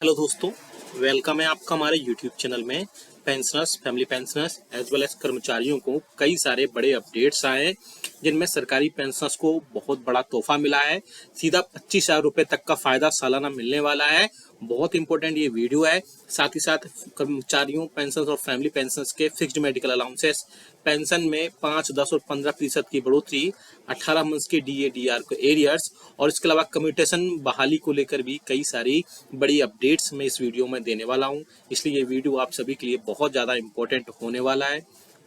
Hello दोस्तों, welcome है आपका हमारे यूट्यूब चैनल में। Pensioners, family pensioners as well as कर्मचारियों को कई सारे बड़े अपडेट्स आए हैं जिनमें सरकारी पेंशनर्स को बहुत बड़ा तोहफा मिला है। सीधा 25,000 रुपये तक का फायदा सालाना मिलने वाला है। बहुत इंपॉर्टेंट ये वीडियो है। साथ ही साथ कर्मचारियों, पेंशनर्स और फैमिली पेंशनर्स के फिक्स्ड मेडिकल अलाउंसेस, पेंशन में 5, 10 और 15% की बढ़ोतरी, 18 मंथ्स के DA/DR को एरियर्स और इसके अलावा कम्यूटेशन बहाली को लेकर भी कई सारी बड़ी अपडेट्स मैं इस वीडियो में देने वाला हूं। इसलिए ये वीडियो आप सभी के लिए बहुत ज़्यादा इंपॉर्टेंट होने वाला है।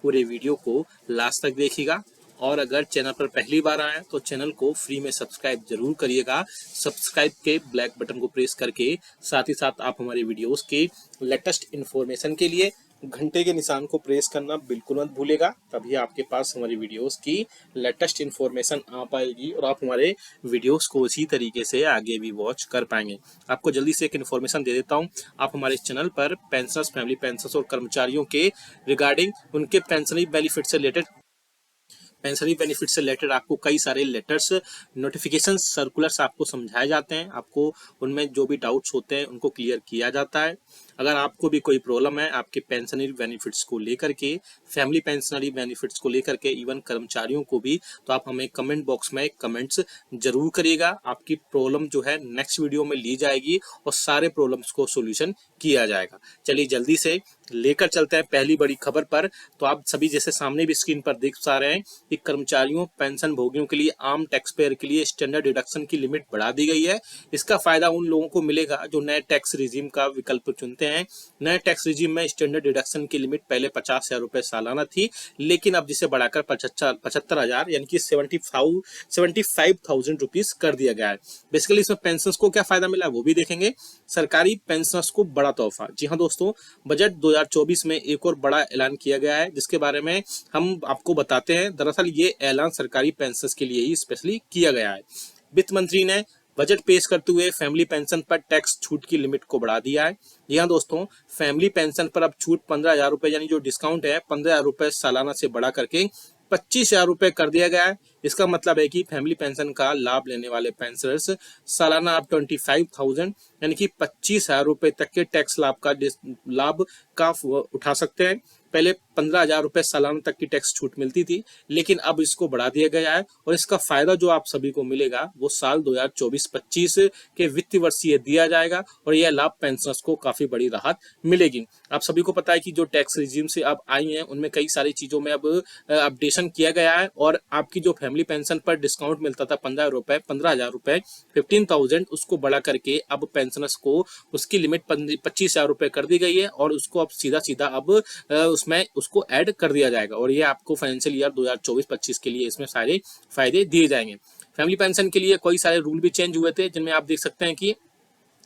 पूरे वीडियो को लास्ट तक देखिएगा और अगर चैनल पर पहली बार आए तो चैनल को फ्री में सब्सक्राइब जरूर करिएगा। सब्सक्राइब के ब्लैक बटन को प्रेस करके साथ ही साथ आप हमारे वीडियोस के लेटेस्ट इन्फॉर्मेशन के लिए घंटे के निशान को प्रेस करना बिल्कुल मत भूलेगा। तभी आपके पास हमारी वीडियोस की लेटेस्ट इन्फॉर्मेशन आ पाएगी और आप हमारे वीडियोस को इसी तरीके से आगे भी वॉच कर पाएंगे। आपको जल्दी से एक इन्फॉर्मेशन दे देता हूं। आप हमारे इस चैनल पर पेंशनर्स, फैमिली पेंशनर्स और कर्मचारियों के रिगार्डिंग उनके पेंशनरी बेनिफिट से रिलेटेड आपको कई सारे लेटर्स, नोटिफिकेशन, सर्कुलर्स आपको समझाए जाते हैं। आपको उनमें जो भी डाउट्स होते हैं उनको क्लियर किया जाता है। अगर आपको भी कोई प्रॉब्लम है आपके पेंशनरी बेनिफिट्स को लेकर के, फैमिली पेंशनरी बेनिफिट्स को लेकर के, इवन कर्मचारियों को भी, तो आप हमें कमेंट बॉक्स में कमेंट्स जरूर करिएगा। आपकी प्रॉब्लम जो है नेक्स्ट वीडियो में ली जाएगी और सारे प्रॉब्लम्स को सोल्यूशन किया जाएगा। चलिए जल्दी से लेकर चलते हैं पहली बड़ी खबर पर। तो आप सभी जैसे सामने भी स्क्रीन पर देख पा रहे हैं कि कर्मचारियों, पेंशन भोगियों के लिए, आम टैक्स पेयर के लिए स्टैंडर्ड डिडक्शन की लिमिट बढ़ा दी गई है। इसका फायदा उन लोगों को मिलेगा जो नए टैक्स रिजीम का विकल्प चुनते हैं। नए टैक्स रिजीम में स्टैंडर्ड डिडक्शन की लिमिट पहले 50,000 रुपए सालाना थी, लेकिन अब जिसे बढ़ाकर 75,000 यानी कि 75,000 रुपीज कर दिया गया है। बेसिकली इसमें पेंशनर्स को क्या फायदा मिला है वो भी देखेंगे। सरकारी पेंशनर्स को बड़ा तोहफा। जी हाँ दोस्तों, बजट 2024 में एक और बड़ा ऐलान किया गया है जिसके बारे में हम आपको बताते हैं। दरअसल ये ऐलान सरकारी पेंशनर्स के लिए ही स्पेशली किया गया है। वित्त मंत्री ने बजट पेश करते हुए फैमिली पेंशन पर टैक्स छूट की लिमिट को बढ़ा दिया है। जी हाँ दोस्तों, फैमिली पेंशन पर अब छूट 15,000 रुपए यानी जो डिस्काउंट है 15,000 रुपए सालाना से बढ़ा करके 25,000 रुपए कर दिया गया है। इसका मतलब है कि फैमिली पेंशन का लाभ लेने वाले पेंशनर्स सालाना अब 25,000 यानी कि 25,000 रुपए तक के टैक्स लाभ का उठा सकते हैं। पहले 15,000 रुपए सालाना तक की टैक्स छूट मिलती थी, लेकिन अब इसको बढ़ा दिया गया है और इसका फायदा जो आप सभी को मिलेगा वो साल 2024-25 के वित्तीय वर्ष ये दिया जाएगा और यह लाभ पेंशनर्स को काफी बड़ी राहत मिलेगी। आप सभी को पता है कि जो टैक्स रिजीम से अब आई हैं उनमें कई सारी चीजों में अब अपडेशन किया गया है और आपकी जो फैमिली पेंशन पर डिस्काउंट मिलता था 15,000 रुपए 15,000, उसको बढ़ा करके अब पेंशनर्स को उसकी लिमिट 25,000 रुपए कर दी गई है और उसको अब सीधा सीधा अब उसमें उसको ऐड कर दिया जाएगा और ये आपको फाइनेंशियल ईयर 2024-25 के लिए इसमें सारे फायदे दिए जाएंगे। फैमिली पेंशन के लिए कई सारे रूल भी चेंज हुए थे जिनमें आप देख सकते हैं कि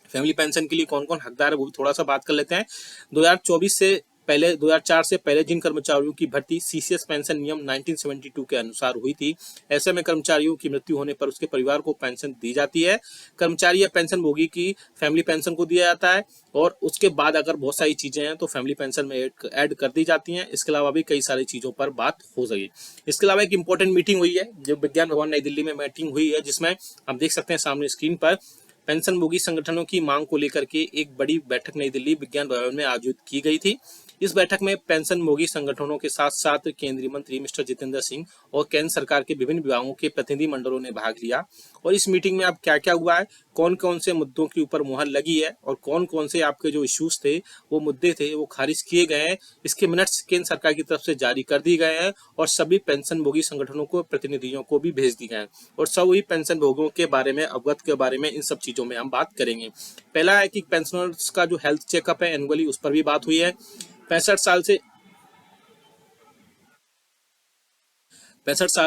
फैमिली पेंशन के लिए कौन कौन हकदार है वो भी थोड़ा सा बात कर लेते हैं। 2004 से पहले जिन कर्मचारियों की भर्ती CCS पेंशन नियम 1972 के अनुसार हुई थी, ऐसे में कर्मचारियों की मृत्यु होने पर उसके परिवार को पेंशन दी जाती है। कर्मचारी या पेंशन भोगी की फैमिली पेंशन को दिया जाता है और उसके बाद अगर बहुत सारी चीजें हैं तो फैमिली पेंशन में ऐड कर दी जाती हैं। इसके अलावा भी कई सारी चीजों पर बात हो सकी। इसके अलावा एक इंपॉर्टेंट मीटिंग हुई है जो विज्ञान भवन नई दिल्ली में मीटिंग हुई है, जिसमें आप देख सकते हैं सामने स्क्रीन पर पेंशन भोगी संगठनों की मांग को लेकर के एक बड़ी बैठक नई दिल्ली विज्ञान भवन में आयोजित की गई थी। इस बैठक में पेंशन भोगी संगठनों के साथ साथ केंद्रीय मंत्री मिस्टर जितेंद्र सिंह और केंद्र सरकार के विभिन्न विभागों के प्रतिनिधि मंडलों ने भाग लिया। और इस मीटिंग में अब क्या क्या हुआ है, कौन कौन से मुद्दों के ऊपर मुहर लगी है और कौन कौन से आपके जो इश्यूज थे, वो मुद्दे थे, वो खारिज किए गए हैं, इसके मिनट्स केंद्र सरकार की तरफ से जारी कर दी गए हैं और सभी पेंशन भोगी संगठनों को, प्रतिनिधियों को भी भेज दिए गए हैं और सभी पेंशन भोगियों के बारे में, अवगत के बारे में, इन सब चीजों में हम बात करेंगे। पहला है कि पेंशनर्स का जो हेल्थ चेकअप है एनुअली, उस पर भी बात हुई है। 65 साल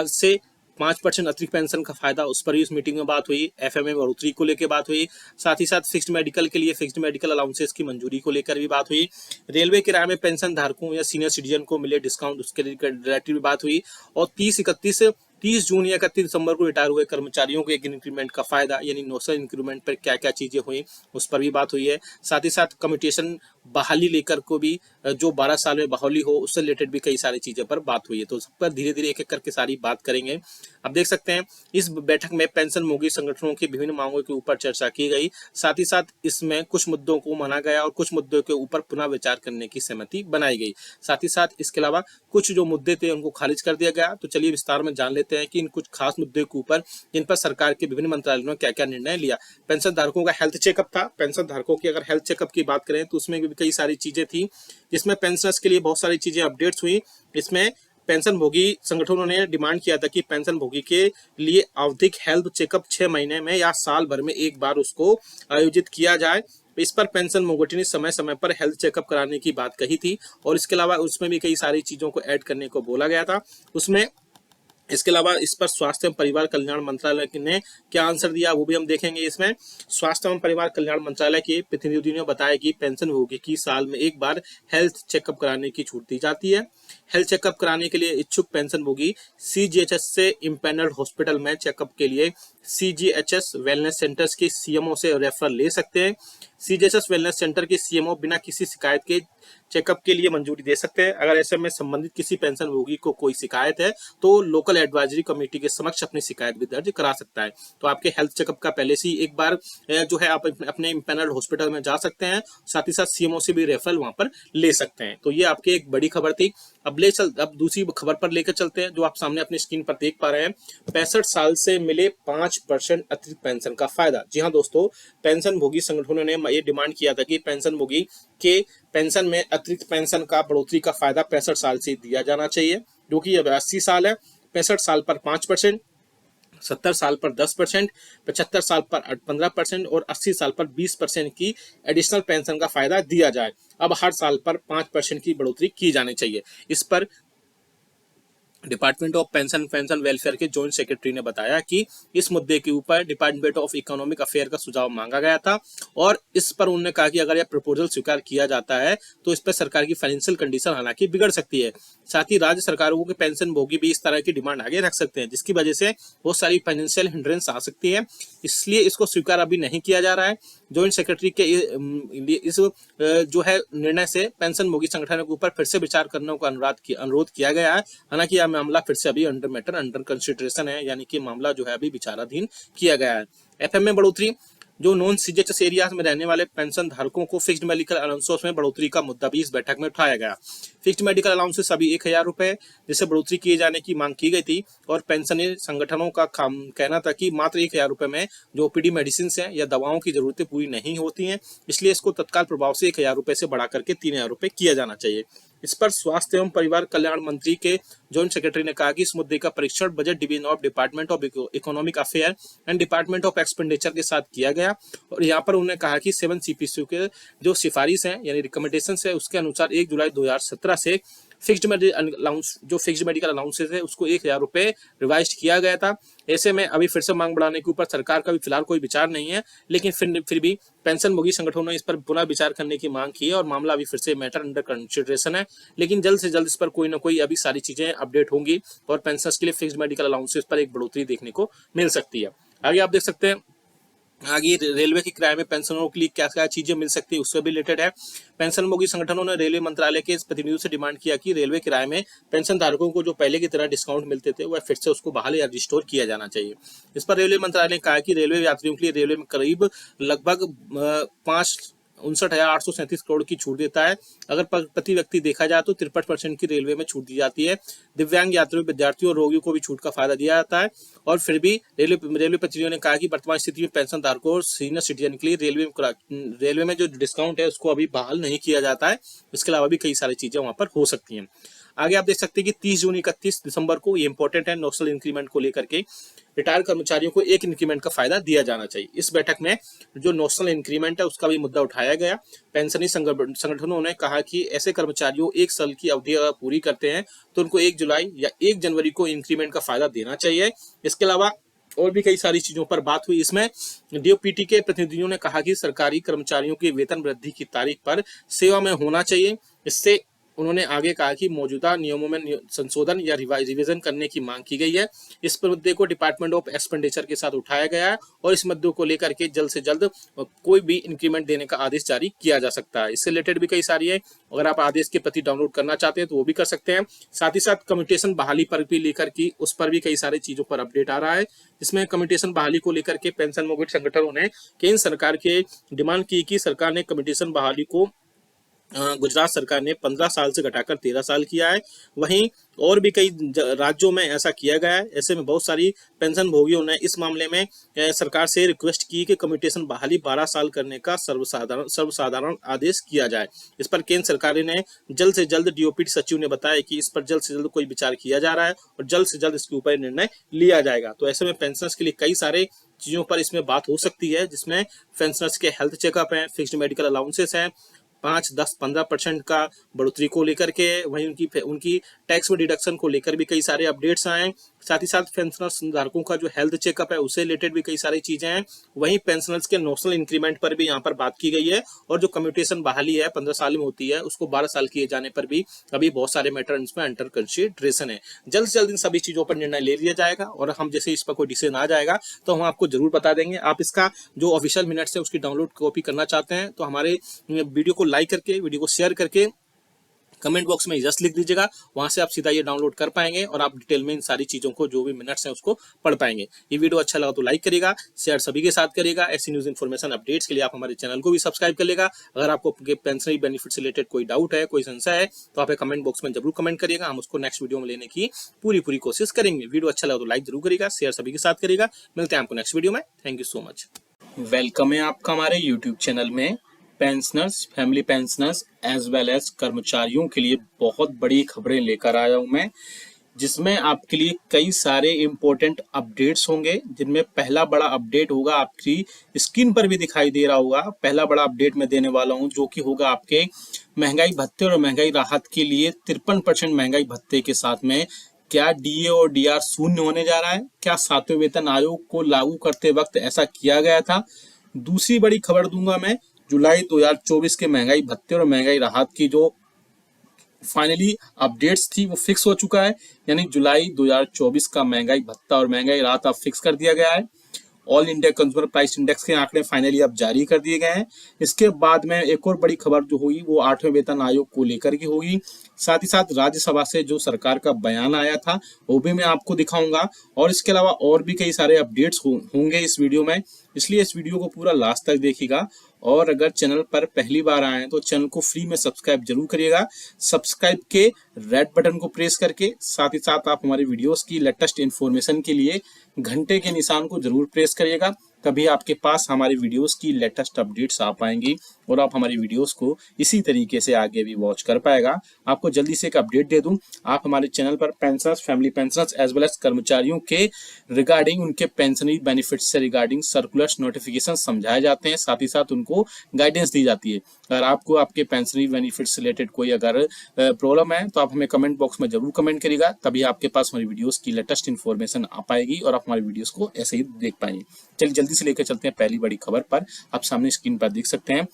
से 5% अतिरिक्त पेंशन का फायदा, उस पर भी इस मीटिंग में बात हुई। FMA बढ़ोतरी को लेकर बात हुई। साथ ही साथ फिक्स्ड मेडिकल के लिए फिक्स्ड मेडिकल अलाउंसेस की मंजूरी को लेकर भी बात हुई। रेलवे किराए में पेंशन धारकों या सीनियर सिटीजन को मिले डिस्काउंट, उसके रिलेटेड भी बात हुई। और 30 जून या 31 दिसंबर को रिटायर हुए कर्मचारियों को एक इंक्रीमेंट का फायदा यानी नौशल इंक्रीमेंट पर क्या क्या चीजें हुई, उस पर भी बात हुई है। साथ ही साथ कम्यूटेशन बहाली लेकर को भी जो 12 साल में बहाली हो उससे रिलेटेड भी कई सारी चीज़ों पर बात हुई है। तो सब पर धीरे धीरे एक एक करके सारी बात करेंगे। अब देख सकते हैं इस बैठक में पेंशनभोगी संगठनों की विभिन्न मांगों के ऊपर चर्चा की गई। साथ ही साथ इसमें कुछ मुद्दों को माना गया और कुछ मुद्दों के ऊपर पुनः विचार करने की सहमति बनाई गई। साथ ही साथ इसके अलावा कुछ जो मुद्दे थे उनको खारिज कर दिया गया। तो चलिए विस्तार में जान लेते हैं कि इन कुछ खास मुद्दों के ऊपर जिन पर सरकार के विभिन्न मंत्रालयों ने क्या क्या निर्णय लिया। पेंशन धारकों का हेल्थ चेकअप था। पेंशन धारकों की अगर हेल्थ चेकअप की बात करें तो उसमें भी कई सारी चीजें थी, जिसमें पेंशनर्स के लिए बहुत सारी चीजें अपडेट्स हुई। इसमें पेंशन भोगी संगठनों ने डिमांड किया था कि पेंशन भोगी के लिए आवधिक हेल्थ चेकअप 6 महीने में या साल भर में एक बार उसको आयोजित किया जाए। इस पर पेंशन भोगी ने समय समय पर हेल्थ चेकअप कराने की बात कही थी और इसके अलावा उसमें भी कई सारी चीजों को ऐड करने को बोला गया था। उसमें इसके अलावा इस पर स्वास्थ्य एवं परिवार कल्याण मंत्रालय ने क्या आंसर दिया वो भी हम देखेंगे। इसमें स्वास्थ्य एवं परिवार कल्याण मंत्रालय के प्रतिनिधि ने बताया कि पेंशन भोगी की साल में एक बार हेल्थ चेकअप कराने की छूट दी जाती है। हेल्थ चेकअप कराने के लिए इच्छुक पेंशन भोगी सीजीएचएस से इम्पैनल्ड हॉस्पिटल में चेकअप के लिए सीजीएचएस वेलनेस सेंटर्स के सीएमओ से रेफरल ले सकते हैं। सीजीएचएस वेलनेस सेंटर के सीएमओ बिना किसी शिकायत के चेकअप के लिए मंजूरी दे सकते हैं। अगर ऐसे में संबंधित किसी पेंशन भोगी को कोई शिकायत है तो लोकल एडवाइजरी कमेटी के समक्ष अपनी शिकायत भी दर्ज करा सकता है। तो आपके हेल्थ चेकअप का पहले से ही एक बार जो है आप अपने इम्पैनल्ड हॉस्पिटल में जा सकते हैं, साथ ही साथ सीएमओ से भी रेफरल वहां पर ले सकते हैं। तो ये आपकी एक बड़ी खबर थी। अब दूसरी खबर पर लेकर चलते हैं जो आप सामने अपनी स्क्रीन पर देख पा रहे हैं। 65 साल से मिले 5% अतिरिक्त पेंशन का फायदा। जी हाँ दोस्तों, पेंशन भोगी संगठनों ने ये डिमांड किया था कि पेंशन भोगी के पेंशन में अतिरिक्त पेंशन का बढ़ोतरी का फायदा 65 साल से दिया जाना चाहिए, जो कि अब 80 साल है। 65 साल पर 5%, 70 साल पर 10%, 75 साल पर 15% और 80 साल पर 20% की एडिशनल पेंशन का फायदा दिया जाए। अब हर साल पर 5% की बढ़ोतरी की जानी चाहिए। इस पर डिपार्टमेंट ऑफ पेंशन वेलफेयर के जॉइंट सेक्रेटरी ने बताया कि इस मुद्दे के ऊपर डिपार्टमेंट ऑफ इकोनॉमिक अफेयर का सुझाव मांगा गया था और इस पर उन्होंने कहा कि अगर यह प्रपोजल स्वीकार किया जाता है तो इस पर सरकार की फाइनेंशियल कंडीशन हालांकि बिगड़ सकती है। साथ ही राज्य सरकारों के पेंशन भोगी भी इस तरह की डिमांड आगे रख सकते हैं, जिसकी वजह से बहुत सारी फाइनेंशियल हिंड्रेंस आ सकती है। इसलिए इसको स्वीकार अभी नहीं किया जा रहा है। जॉइंट सेक्रेटरी के इस जो है निर्णय से पेंशन भोगी संगठनों के ऊपर फिर से विचार करने का अनुरोध किया गया है। हालांकि यह मामला फिर से अभी अंडर कंसिडरेशन है, यानी कि मामला जो है अभी विचाराधीन किया गया है। एफएम में बढ़ोतरी। जो नॉन सीजीएचएस एरियाज में रहने वाले पेंशन धारकों को फिक्स्ड मेडिकल अलाउंसेस में बढ़ोतरी का मुद्दा भी इस बैठक में उठाया गया। फिक्स्ड मेडिकल अलाउंसेस अभी 1000 रुपए जिससे बढ़ोतरी किए जाने की मांग की गई थी और पेंशनर संगठनों का कहना था कि मात्र 1000 रुपए में जो ओपीडी मेडिसिन है या दवाओं की जरूरतें पूरी नहीं होती हैं, इसलिए इसको तत्काल प्रभाव से 1000 रुपए से बढ़ा करके 3000 रुपए किया जाना चाहिए। इस पर स्वास्थ्य एवं परिवार कल्याण मंत्री के जॉइंट सेक्रेटरी ने कहा कि इस मुद्दे का परीक्षण budget division of department of economic affair and department of expenditure के साथ किया गया और यहाँ पर उन्होंने कहा कि 7 सीपीसी के जो सिफारिश है यानी रिकमेंडेशन है उसके अनुसार 1 जुलाई 2017 से फिक्स्ड मेडिकल अलाउंसेस है उसको 1000 रुपए रिवाइज किया गया था। ऐसे में अभी फिर से मांग बढ़ाने के ऊपर सरकार का भी फिलहाल कोई विचार नहीं है, लेकिन फिर भी पेंशन भोगी संगठनों ने इस पर पुनः विचार करने की मांग की है और मामला अभी फिर से मैटर अंडर कंसिडरेशन है। लेकिन जल्द से जल्द इस पर कोई ना कोई अभी सारी चीजें अपडेट होंगी और पेंशनर्स के लिए फिक्स्ड मेडिकल अलाउंसेस पर एक बढ़ोतरी देखने को मिल सकती है। आगे आप देख सकते हैं आगे रेलवे के किराए में पेंशनरों के लिए क्या क्या चीजें मिल सकती है उससे भी रिलेटेड है। पेंशन भोगी संगठनों ने रेलवे मंत्रालय के प्रतिनिधियों से डिमांड किया कि रेलवे किराए में पेंशन धारकों को जो पहले की तरह डिस्काउंट मिलते थे वह फिर से उसको बहाल या रिस्टोर किया जाना चाहिए। इस पर रेलवे मंत्रालय ने कहा कि रेलवे यात्रियों के लिए रेलवे में करीब लगभग 59,837 करोड़ की छूट देता है। अगर प्रति व्यक्ति देखा जाए तो 53% की रेलवे में छूट दी जाती है। दिव्यांग यात्रियों, विद्यार्थियों और रोगियों को भी छूट का फायदा दिया जाता है और फिर भी रेलवे प्रतिनिधियों ने कहा कि वर्तमान स्थिति में पेंशन धारकों और सीनियर सिटीजन के लिए रेलवे में जो डिस्काउंट है उसको अभी बहाल नहीं किया जाता है। इसके अलावा भी कई सारी चीजें वहां पर हो सकती हैं। आगे आप देख सकते हैं कि 30 जून 31 दिसंबर को ये इंपॉर्टेंट है, नोशनल इंक्रीमेंट को लेकर के रिटायर कर्मचारियों को एक इंक्रीमेंट का फायदा दिया जाना चाहिए। इस बैठक में जो नोशनल इंक्रीमेंट है उसका भी मुद्दा उठाया गया। पेंशनी संगठनों ने कहा कि ऐसे कर्मचारियों 1 साल की अवधि अगर पूरी करते हैं तो उनको 1 जुलाई या 1 जनवरी को इंक्रीमेंट का फायदा देना चाहिए। इसके अलावा और भी कई सारी चीजों पर बात हुई। इसमें डीओपीटी के प्रतिनिधियों ने कहा कि सरकारी कर्मचारियों की वेतन वृद्धि की तारीख पर सेवा में होना चाहिए। इससे उन्होंने आगे कहा कि मौजूदा नियमों में संशोधन या रिवीजन करने की मांग की गई है। इस मुद्दे को डिपार्टमेंट ऑफ एक्सपेंडिचर के साथ उठाया गया है और इस मुद्दे को लेकर के जल्द से जल्द कोई भी इंक्रीमेंट देने का आदेश जारी किया जा सकता है। इससे रिलेटेड भी कई सारी है, अगर आप आदेश की प्रति डाउनलोड करना चाहते हैं तो वो भी कर सकते हैं। साथ ही साथ कम्यूटेशन बहाली पर भी लेकर की उस पर भी कई सारी चीजों पर अपडेट आ रहा है, जिसमें कम्यूटेशन बहाली को लेकर के पेंशन मोगेट संगठनों ने केंद्र सरकार के डिमांड की कि सरकार ने कम्यूटेशन बहाली को गुजरात सरकार ने 15 साल से घटाकर 13 साल किया है। वहीं और भी कई राज्यों में ऐसा किया गया है। ऐसे में बहुत सारी पेंशन भोगियों ने इस मामले में सरकार से रिक्वेस्ट की कि कम्यूटेशन बहाली 12 साल करने का सर्वसाधारण आदेश किया जाए। इस पर केंद्र सरकार ने जल्द से जल्द डीओपी सचिव ने बताया कि इस पर जल्द से जल्द कोई विचार किया जा रहा है और जल्द से जल्द इसके ऊपर निर्णय लिया जाएगा। तो ऐसे में पेंशनर्स के लिए कई सारे चीजों पर इसमें बात हो सकती है, जिसमें पेंशनर्स के हेल्थ चेकअप है, फिक्स्ड मेडिकल अलाउंसेस है, 5, 10, 15% का बढ़ोतरी को लेकर के, वहीं उनकी टैक्स में डिडक्शन को लेकर भी कई सारे अपडेट्स आए। साथ ही साथ पेंशनर्स धारकों का जो हेल्थ चेकअप है उससे रिलेटेड भी कई सारी चीजें हैं। वहीं पेंशनर्स के नोशनल इंक्रीमेंट पर भी यहाँ पर बात की गई है और जो कम्यूटेशन बहाली है 15 साल में होती है उसको 12 साल किए जाने पर भी अभी बहुत सारे मैटर इसमें अंडर कंसिडरेशन है। जल्द से जल्द इन सभी चीजों पर निर्णय ले लिया जाएगा और हम जैसे इस पर कोई डिसीजन आ जाएगा तो हम आपको जरूर बता देंगे। आप इसका जो ऑफिशियल मिनट्स है उसकी डाउनलोड कॉपी करना चाहते हैं तो हमारे वीडियो को लाइक करके, वीडियो को शेयर करके कमेंट बॉक्स में जस्ट लिख दीजिएगा, वहां से आप सीधा ये डाउनलोड कर पाएंगे और आप डिटेल में इन सारी चीजों को जो भी मिनट्स हैं उसको पढ़ पाएंगे। ये वीडियो अच्छा लगा तो लाइक करिएगा, शेयर सभी के साथ करिएगा। ऐसी न्यूज इन्फॉर्मेशन अपडेट्स के लिए आप हमारे चैनल को भी सब्सक्राइब कर लेगा। अगर आपको पेंशनरी बेनिफिट से रिलेटेड कोई डाउट है, कोई संशय है तो आप कमेंट बॉक्स में जरूर कमेंट करिएगा, हम उसको नेक्स्ट वीडियो में लेने की पूरी कोशिश करेंगे। वीडियो अच्छा लगा तो लाइक जरूर करिएगा, शेयर सभी के साथ करिएगा। मिलते हैं आपको नेक्स्ट वीडियो में। Thank you so much. Welcome है आपका हमारे यूट्यूब चैनल में। Pensioners, family pensioners as well as कर्मचारियों के लिए बहुत बड़ी खबरें लेकर आया हूं मैं, जिसमें आपके लिए कई सारे इंपॉर्टेंट अपडेट्स होंगे। जिनमें पहला बड़ा अपडेट होगा, आपकी स्क्रीन पर भी दिखाई दे रहा होगा। पहला बड़ा अपडेट मैं देने वाला हूं जो कि होगा आपके महंगाई भत्ते और महंगाई राहत के लिए 53% महंगाई भत्ते के साथ में क्या डीए और डीआर शून्य होने जा रहा है? क्या 7वें वेतन आयोग को लागू करते वक्त ऐसा किया गया था? दूसरी बड़ी खबर दूंगा मैं, जुलाई 2024 के महंगाई भत्ते और महंगाई राहत की जो फाइनली अपडेट्स थी वो फिक्स हो चुका है, यानी जुलाई 2024 का महंगाई भत्ता और महंगाई राहत अब फिक्स कर दिया गया है। All India consumer price index के आंकड़े फाइनली अब जारी कर दिए गए हैं। इसके बाद में एक और बड़ी खबर जो होगी वो 8वें वेतन आयोग को लेकर की होगी। साथ ही साथ राज्यसभा से जो सरकार का बयान आया था वो भी मैं आपको दिखाऊंगा और इसके अलावा और भी कई सारे अपडेट्स होंगे इस वीडियो में, इसलिए इस वीडियो को पूरा लास्ट तक देखिएगा। और अगर चैनल पर पहली बार आए हैं तो चैनल को फ्री में सब्सक्राइब जरूर करिएगा। सब्सक्राइब के रेड बटन को प्रेस करके साथ ही साथ आप हमारी वीडियोस की लेटेस्ट इन्फॉर्मेशन के लिए घंटे के निशान को जरूर प्रेस करिएगा, तभी आपके पास हमारी वीडियोस की लेटेस्ट अपडेट्स आ पाएंगी और आप हमारी वीडियोस को इसी तरीके से आगे भी वॉच कर पाएगा। आपको जल्दी से एक अपडेट दे दूं, आप हमारे चैनल पर pensioners, family pensioners as well as कर्मचारियों के रिगार्डिंग उनके पेंशनरी बेनिफिट्स से रिगार्डिंग सर्कुलर्स, नोटिफिकेशन समझाए जाते हैं, साथ ही साथ उनको गाइडेंस दी जाती है। अगर आपको आपके पेंशनरी बेनिफिट्स से रिलेटेड कोई अगर प्रॉब्लम है तो आप हमें कमेंट बॉक्स में जरूर कमेंट करिएगा, तभी आपके पास हमारी वीडियोस की लेटेस्ट इन्फॉर्मेशन आ पाएगी और आप हमारी वीडियोस को ऐसे ही देख पाएंगे। चलिए जल्दी से लेकर चलते हैं पहली बड़ी खबर पर। आप सामने स्क्रीन पर देख सकते हैं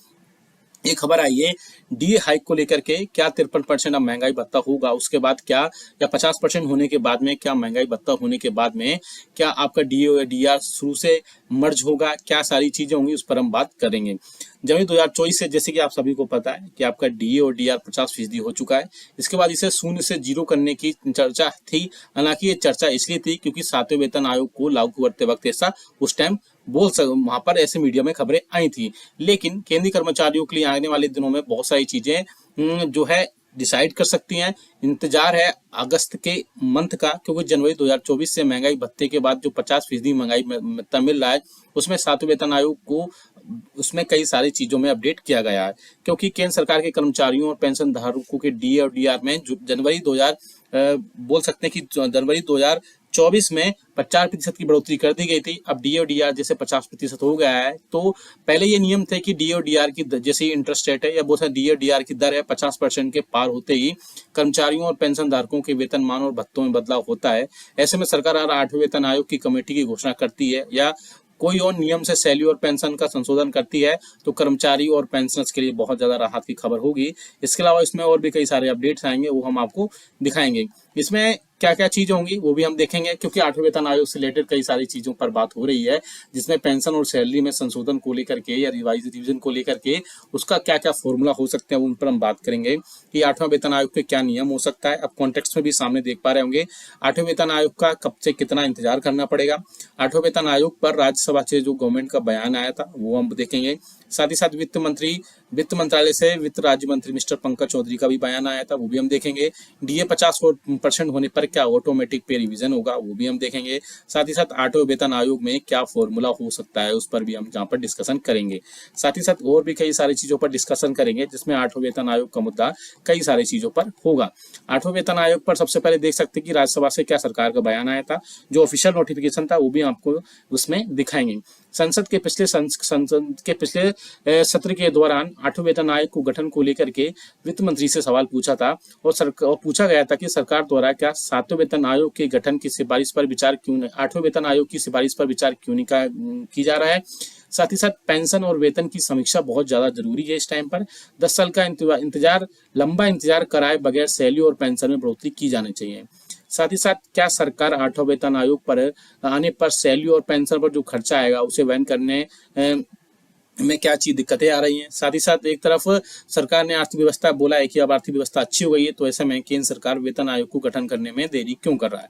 ये खबर आई है डीए हाइक को लेकर के। क्या 53% अब महंगाई भत्ता होगा, उसके बाद क्या, या 50% होने के बाद में क्या महंगाई भत्ता होने के बाद में क्या आपका डीए या डीआर शुरू से मर्ज होगा, क्या सारी चीजें होंगी उस पर हम बात करेंगे। जनवरी 2024 से जैसे कि आप सभी को पता है कि आपका डीए और डीआर 50% हो चुका है। इसके बाद इसे शून्य से 0 करने की चर्चा थी। हालांकि ये चर्चा इसलिए थी क्योंकि 7वें वेतन आयोग को लागू करते वक्त ऐसा उस टाइम वहां पर ऐसे मीडिया में खबरें आई थी। लेकिन केंद्रीय कर्मचारियों के लिए आने वाले दिनों में बहुत सारी चीजें जो है डिसाइड कर सकती हैं। इंतजार है अगस्त के मंथ का, क्योंकि जनवरी 2024 से महंगाई भत्ते के बाद जो 50% महंगाई भत्ता मिल रहा है उसमें 7वें वेतन आयोग को उसमें कई सारी चीजों में अपडेट किया गया है। क्योंकि केंद्र सरकार के कर्मचारियों और पेंशन धारकों के डीए और डीआर में जनवरी 2024 में 50% की बढ़ोतरी कर दी गई थी। अब डीए और डीआर जैसे 50% हो गया है, तो पहले ये नियम थे कि डीए और डीआर की जैसे इंटरेस्ट रेट है या बहुत सारे डीए और डीआर की दर है 50% के पार होते ही कर्मचारियों और पेंशन धारकों के वेतनमान और भत्तों में बदलाव होता है। ऐसे में सरकार 8वें वेतन आयोग की कमेटी की घोषणा करती है या कोई और नियम से सैलरी और पेंशन का संशोधन करती है तो कर्मचारी और पेंशनर्स के लिए बहुत ज़्यादा राहत की खबर होगी। इसके अलावा इसमें और भी कई सारे अपडेट्स आएंगे, वो हम आपको दिखाएंगे। इसमें क्या क्या चीजें होंगी वो भी हम देखेंगे, क्योंकि 8वें वेतन आयोग से रिलेटेड कई सारी चीजों पर बात हो रही है, जिसमें पेंशन और सैलरी में संशोधन को लेकर के या रिवीजन को लेकर के उसका क्या क्या फॉर्मूला हो सकते हैं, उन पर हम बात करेंगे कि 8वां वेतन आयोग के क्या नियम हो सकता है। अब कॉन्टेक्स्ट में भी सामने देख पा रहे होंगे 8वें वेतन आयोग का कब से कितना इंतजार करना पड़ेगा। 8वें वेतन आयोग पर राज्यसभा से जो गवर्नमेंट का बयान आया था वो हम देखेंगे। साथ ही साथ वित्त मंत्रालय से वित्त राज्य मंत्री मिस्टर पंकज चौधरी का भी बयान आया था, वो भी हम देखेंगे। डीए 50% होने पर क्या ऑटोमेटिक पे रिवीजन होगा, वो भी हम देखेंगे। साथ ही साथ 8वें वेतन आयोग में क्या फॉर्मूला हो सकता है, उस पर भी हम यहाँ पर डिस्कशन करेंगे। साथ ही साथ और भी कई सारी चीजों पर डिस्कशन करेंगे, जिसमें 8वें वेतन आयोग का मुद्दा कई सारी चीजों पर होगा। 8वें वेतन आयोग पर सबसे पहले देख सकते हैं कि राज्यसभा से क्या सरकार का बयान आया था, जो ऑफिशियल नोटिफिकेशन था वो भी आपको उसमें दिखाएंगे। संसद के पिछले सत्र के दौरान 8वें वेतन आयोग को गठन को लेकर के वित्त मंत्री से सवाल पूछा था और पूछा गया था कि सरकार द्वारा क्या 7वें वेतन आयोग के गठन की सिफारिश पर विचार क्यों नहीं 8वें वेतन आयोग की सिफारिश पर विचार क्यों नहीं की जा रहा है। साथ ही साथ पेंशन और वेतन की समीक्षा बहुत ज्यादा जरूरी है इस टाइम पर। 10 साल का लंबा इंतजार कराए बगैर सैलरी और पेंशन में बढ़ोतरी की जानी चाहिए। साथ ही साथ क्या सरकार 8वां वेतन आयोग पर आने पर सैलरी और पेंशन पर जो खर्चा आएगा उसे वहन करने में क्या चीज दिक्कतें आ रही हैं। साथ ही साथ एक तरफ सरकार ने अर्थव्यवस्था बोला है कि अब अर्थव्यवस्था अच्छी हो गई है, तो ऐसे में केंद्र सरकार वेतन आयोग को गठन करने में देरी क्यों कर रहा है।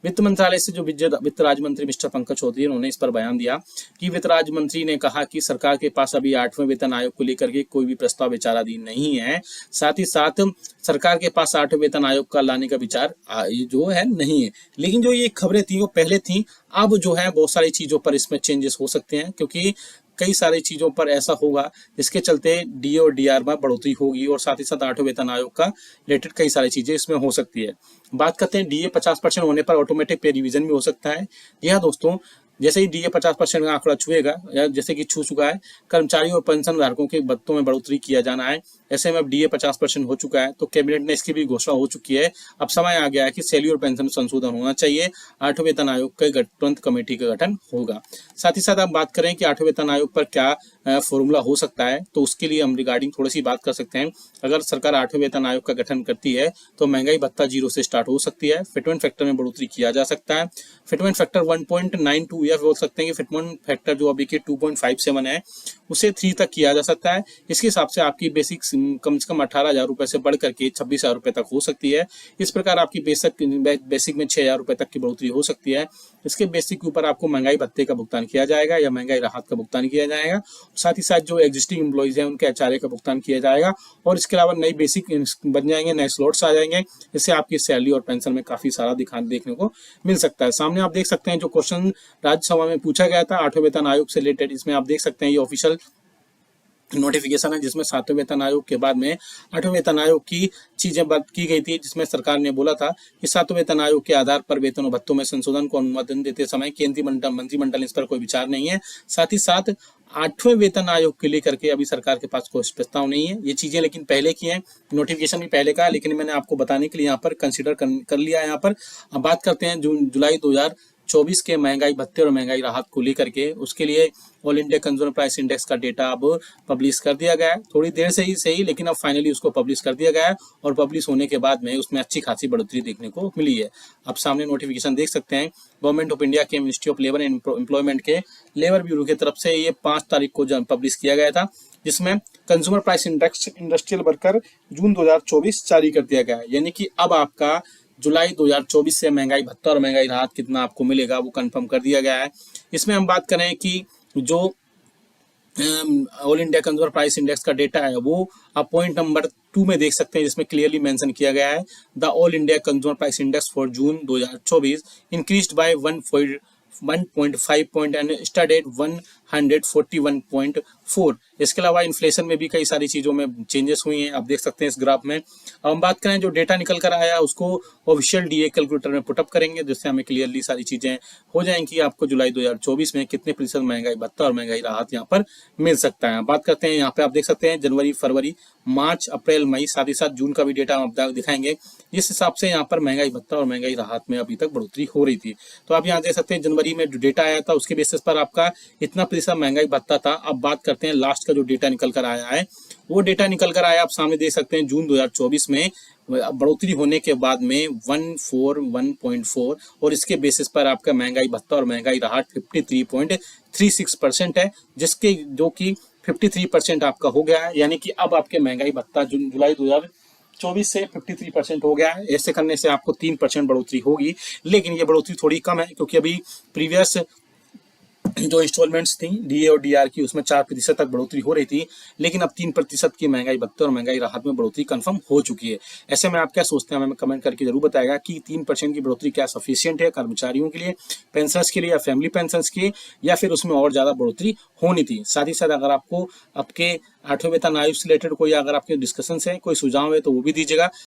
वित्त मंत्रालय से जो वित्त राज्य मंत्री मिस्टर पंकज चौधरी उन्होंने इस पर बयान दिया कि वित्त राज्य मंत्री ने कहा कि सरकार के पास अभी 8वें वेतन आयोग को लेकर के कोई भी प्रस्ताव विचाराधीन नहीं है। साथ ही साथ सरकार के पास 8वें वेतन आयोग का लाने का विचार जो है नहीं है। लेकिन जो ये खबरें थी वो पहले थी, अब जो है बहुत सारी चीजों पर इसमें चेंजेस हो सकते हैं, क्योंकि कई सारी चीजों पर ऐसा होगा जिसके चलते डीए और डीआर में बढ़ोतरी होगी और साथ ही साथ 8वें वेतन आयोग का रिलेटेड कई सारी चीजें इसमें हो सकती है। बात करते हैं डीए 50% होने पर ऑटोमेटिक पे रिवीजन भी हो सकता है। जी हाँ दोस्तों, जैसे ही डीए 50% का आंकड़ा छुएगा या जैसे कि छू चुका है, कर्मचारी और पेंशन धारकों के भत्तों में बढ़ोतरी किया जाना है। ऐसे में अब डीए 50% हो चुका है तो कैबिनेट ने इसकी भी घोषणा हो चुकी है। अब समय आ गया है कि सैलरी और पेंशन में संशोधन होना चाहिए। 8वें वेतन आयोग के तुरंत कमेटी का गठन होगा। साथ ही साथ आप बात करें कि 8वें वेतन आयोग पर क्या फॉर्मूला हो सकता है, तो उसके लिए हम रिगार्डिंग थोड़ी सी बात कर सकते हैं। अगर सरकार 8वें वेतन आयोग का गठन करती है तो महंगाई भत्ता 0 से स्टार्ट हो सकती है। फिटमेंट फैक्टर में बढ़ोतरी किया जा सकता है। फिटमेंट फैक्टर 1.92 या बोल सकते हैं कि फिटमेंट फैक्टर जो अभी के 2.57 है उसे 3 तक किया जा सकता है। इसके हिसाब से आपकी बेसिक कम से कम 18,000 रुपए से बढ़ करके 26,000 रुपए तक हो सकती है। इस प्रकार आपकी बेसिक में 6,000 रुपए तक की बढ़ोतरी हो सकती है। इसके बेसिक के ऊपर आपको महंगाई भत्ते का भुगतान किया जाएगा या महंगाई राहत का भुगतान किया जाएगा। साथ ही साथ जो एग्जिस्टिंग एम्प्लॉइज हैं उनके एचआरए का भुगतान किया जाएगा और इसके अलावा नई बेसिक बन जाएंगे, नए स्लॉट्स आ जाएंगे, जिससे आपकी सैलरी और पेंशन में काफी सारा देखने को मिल सकता है। सामने आप देख सकते हैं जो क्वेश्चन राज्यसभा में पूछा गया था 8वें वेतन आयोग से रिलेटेड, इसमें आप देख सकते हैं ये ऑफिशियल नोटिफिकेशन है जिसमें 7वें वेतन आयोग के बाद में 8वें वेतन आयोग की चीजें बात की गई थी, जिसमें सरकार ने बोला था कि 7वें वेतन आयोग के आधार पर वेतन और भत्तों में संशोधन को अनुमोदन देते समय केंद्रीय मंत्रिमंडल इस पर कोई विचार नहीं है। साथ ही साथ 8वें वेतन आयोग के लेकर के अभी सरकार के पास कोई प्रस्ताव नहीं है। ये चीजें लेकिन पहले की हैं, नोटिफिकेशन भी पहले का है, लेकिन मैंने आपको बताने के लिए यहाँ पर कंसिडर कर लिया है। यहाँ पर अब बात करते हैं जुलाई 2024 के महंगाई भत्ते और महंगाई राहत को लेकर के। उसके लिए all India consumer price index का डेटा अब पब्लिश कर दिया गया है, थोड़ी देर से ही सही, लेकिन अब फाइनली उसको पब्लिश कर दिया गया है और पब्लिश होने के बाद में उसमें अच्छी खासी बढ़ोतरी देखने को मिली है। अब सामने नोटिफिकेशन देख सकते हैं गवर्नमेंट ऑफ इंडिया के ministry of labour and employment के लेबर ब्यूरो की तरफ से ये 5 तारीख को पब्लिश किया गया था, जिसमें consumer price index industrial worker June 2024 जारी कर दिया गया है। यानी कि अब आपका जुलाई 2024 से महंगाई भत्ता और महंगाई राहत कितना आपको मिलेगा वो कंफर्म कर दिया गया है। इसमें हम बात करें कि जो all India consumer price index का डेटा है वो आप पॉइंट नंबर 2 में देख सकते हैं, जिसमें क्लियरली मेंशन किया गया है the all India consumer price index for June 2024 increased by 1.5 point and stand at 141.4। इसके अलावा इन्फ्लेशन में भी कई सारी चीज़ों में चेंजेस हुई हैं, आप देख सकते हैं इस ग्राफ में। अब हम बात करें जो डेटा निकल कर आया उसको ऑफिशियल डीए कैलकुलेटर में पुटअप करेंगे, जिससे हमें क्लियरली सारी चीज़ें हो जाएंगी। आपको जुलाई 2024 में कितने प्रतिशत महंगाई भत्ता और महंगाई राहत यहाँ पर मिल सकता है। बात करते हैं यहाँ पे, आप देख सकते हैं जनवरी, फरवरी, मार्च, अप्रैल, मई, साथ ही साथ जून का भी डेटा हम आपको दिखाएंगे। जिस हिसाब से यहाँ पर महंगाई भत्ता और महंगाई राहत में अभी तक बढ़ोतरी हो रही थी। तो आप यहाँ देख सकते हैं जनवरी में जो डेटा आया था उसके बेसिस पर आपका इतना प्रतिशत महंगाई भत्ता था। अब बात करते हैं लास्ट का जो डेटा निकल कर आया है, वो डेटा निकल कर आया आप सामने देख सकते हैं जून 2024 में बढ़ोतरी होने के बाद में 141.4, और इसके बेसिस पर आपका महंगाई भत्ता और महंगाई राहत 53.36% है, जिसके जो कि 53% आपका हो गया है। यानी कि अब आपके महंगाई भत्ता जुलाई 2024 से 53% हो गया है। ऐसे करने से आपको 3% बढ़ोतरी होगी, लेकिन ये बढ़ोतरी थोड़ी कम है क्योंकि अभी प्रीवियस जो इंस्टॉलमेंट्स थी डीए और डीआर की उसमें 4% तक बढ़ोतरी हो रही थी, लेकिन अब 3% की महंगाई भत्ते और महंगाई राहत में बढ़ोतरी कंफर्म हो चुकी है। ऐसे में आप क्या सोचते हैं, हमें कमेंट करके जरूर बताएगा कि 3% की बढ़ोतरी क्या सफिशिएंट है कर्मचारियों के लिए, पेंशनर्स के लिए या फैमिली पेंशनर्स के, या फिर उसमें और ज्यादा बढ़ोतरी होनी थी। साथ ही साथ अगर आपको आपके 8वें वेतन आयोग से रिलेटेड कोई अगर आपके डिस्कशन है, कोई सुझाव है तो वो भी दीजिएगा।